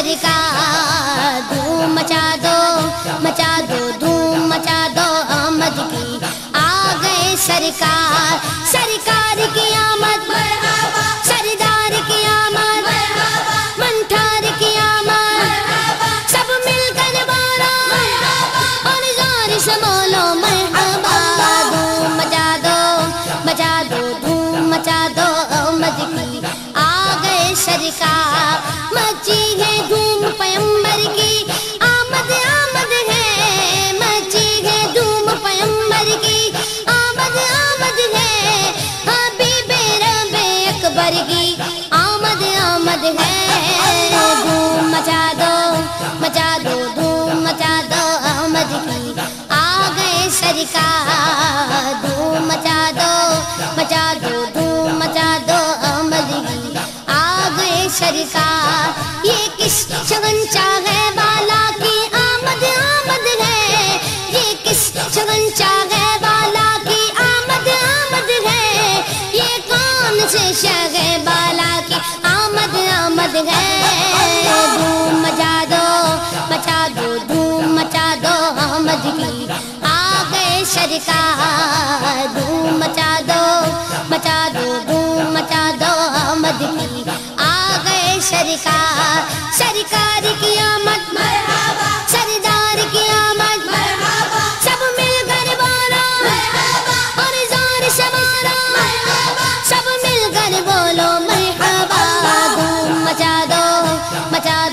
سرکار دھوم مچا دو دھوم مچا دو آمد کی آ گئے سرکار سرکار کی آمد مرحبا سردار کی آمد مرحبا منٹھار کی آمد سب مل کر بولو مرحبا اور زور سے بولو مرحبا دھوم مچا دو دھوم مچا دو آمد کی آ گئے سرکار مچی ہے دھوم پیمبر کی آمد آمد ہے مچی ہے دھوم پیمبر کی آمد آمد ہے حبیب رب اکبر کی آمد آمد ہے دھوم مچا دو دھوم مچا دو آمد کی آ گئے سرکار دھوم مچا دو دھوم مچا دو آمد کی آ گئے سرکار یہ کس شگن چاہے والا کی آمد آمد ہے یہ کس شگن چاہے والا کی آمد آمد ہے یہ کون سے شگے والا کی آمد آمد ہے دھوم مچا دو دھوم مچا دو آمد کی آ گئے سرکار دھوم مچا دو دھوم مچا دو آمد کی آ گئے سرکار سرکار کی آمد مرحبا سردار کی آمد مرحبا سب مل کر بولو مرحبا اور زور سے بولو مرحبا سب مل کر بولو مرحبا دھوم مچا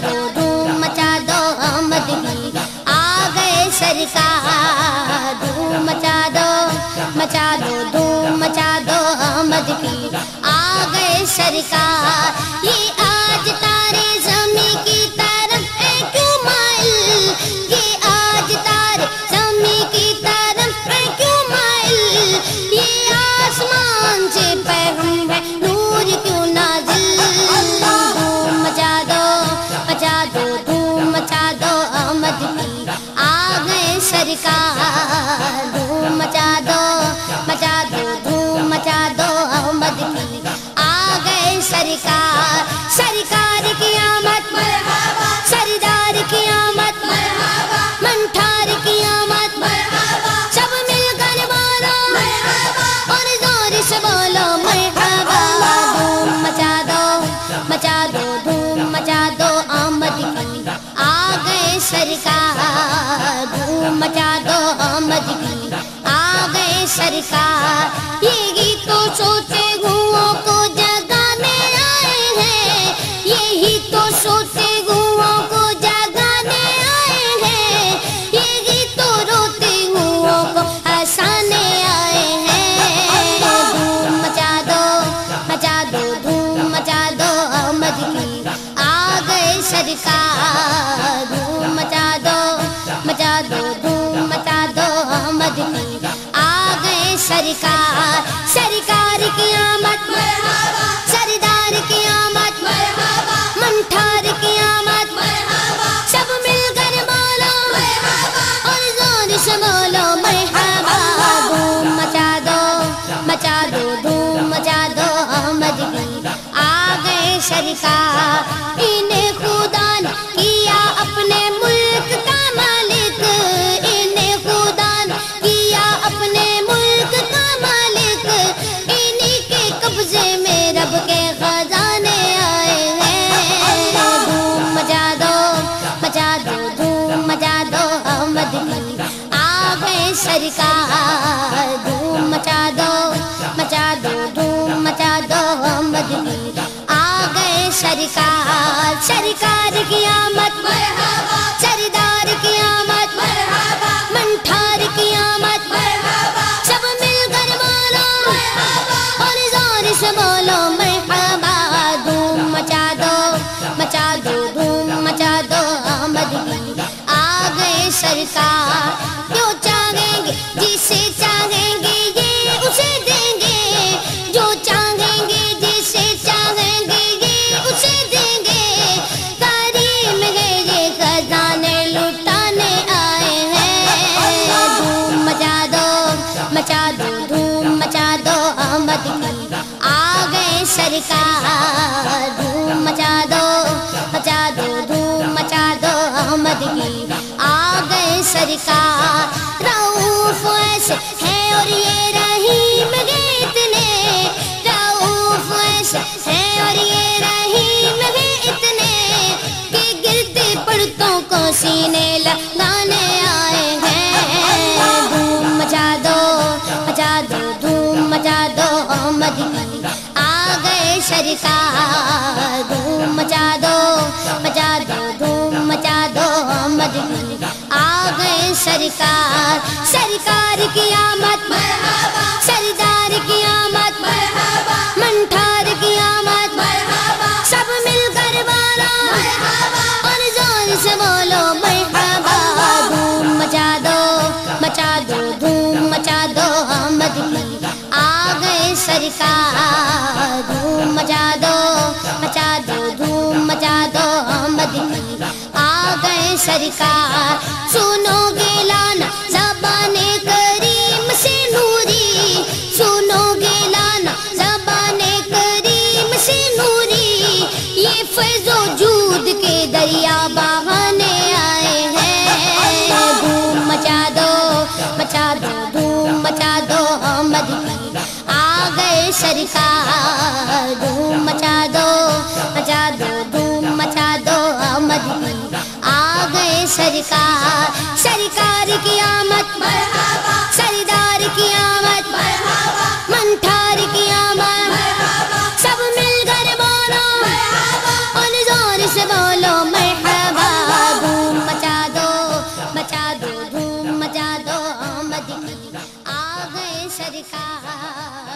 دو دھوم مچا دو آمد کی آ گئے سرکار دھوم مچا دو دھوم مچا دو آمد کی آ گئے سرکار یہ آج تارے زمین کی طرف ہے کیوں مائل یہ آج تارے زمین کی طرف ہے کیوں مائل یہ آسمان سے پیغام ہے نور کیوں نازل دھوم مچا دو دھوم مچا دو آمد کی آ گئے سرکار دھوم مچا دو دھوم مچا دو آمد کی آ گئے سرکار سرکار کی آمد مرحبا سردار کی آمد مرحبا منٹھار کی آمد مرحبا سب مل کر بولو مرحبا اور زور سے بولو مرحبا دھوم مچا دو دھوم مچا دو آمد کی آ گئے سرکار دھوم مچا دو آمد کی آ گئے سرکار یہ گیت تو سوتے گھوؤں کو جگانے آئے ہیں یہی تو سوتے گھوؤں کو جگانے آئے ہیں یہ گیت تو روتے گھوؤں کو ہنسانے آئے ہیں دھوم مچا دو دھوم مچا دو آمد کی آ گئے سرکار دھوم مچا دو دھوم مچا دو آمد کی آ گئے سرکار سرکار کی آمد مرحبا سردار کی آمد مرحبا منٹھار کی آمد مرحبا سب مل کر بولو مرحبا اور زور سے بولو مرحبا دھوم مچا دو دھوم مچا دو آمد کی آ گئے سرکار انہیں خدا نے کیا اپنے ملک کا مالک انہیں خدا نے کیا اپنے ملک کا مالک انہی کے قبضے میں رب کے خزانے آئے ہیں دھوم مچا دو دھوم مچا دو آمد کی آ گئے سرکار دھوم مچا دو دھوم مچا دو آمد کی آ گئے سرکار سرکار کی آمد مرحبا سردار کی آمد مرحبا منٹھار کی آمد مرحبا سب مل کر بولو مرحبا اور زور سے بولو مرحبا دھوم مچا دو دھوم مچا دو آمد کی آ گئے سرکار جو چاہیں گے جسے چاہیں گے یہ اسے دیں گے جو چاہیں گے جسے چاہیں گے یہ اسے دیں گے کریم ہے یہ خزانے لٹانے آئے ہیں دھوم مچا دو دھوم مچا دو آمد کی آ گئے سرکار دھوم مچا دو دھوم سے ہیں اور یہ رحیم ہے اتنے کہ گرتے پڑتوں کو سینے لگانے آئے ہیں. دھوم مچا دو دھوم مچا دو آمد کی آ گئے سرکار. دھوم مچا دو دھوم مچا دو آمد کی آ گئے سرکار. سرکار کی آمد مرحبا, سردار کی آمد مرحبا, منٹھار کی آمد مرحبا, سب مل کر بولو مرحبا اور زور سے بولو مرحبا. دھوم مچا دو دھوم مچا دو آمد کی آ گئے سرکار. دھوم مچا دو دھوم مچا دو آمد کی آ گئے سرکار. سنو گے لانا زبان کریم سے نوری, سنو گے لانا زبان کریم سے نوری, یہ فیض و جود کے دریا بہانے آئے ہیں. دھوم مچا دو دھوم مچا دو آمد کی آ گئے سرکار. دھوم مچا دو دھوم مچا دو آمد کی آ گئے سرکار. سرکار کی آمد مرحبا, سردار کی آمد مرحبا, منٹھار کی آمد مرحبا, سب مل کر بولو مرحبا اور زور سے بولو مرحبا. دھوم مچا دو دھوم مچا دو آمد کی آ گئے سرکار.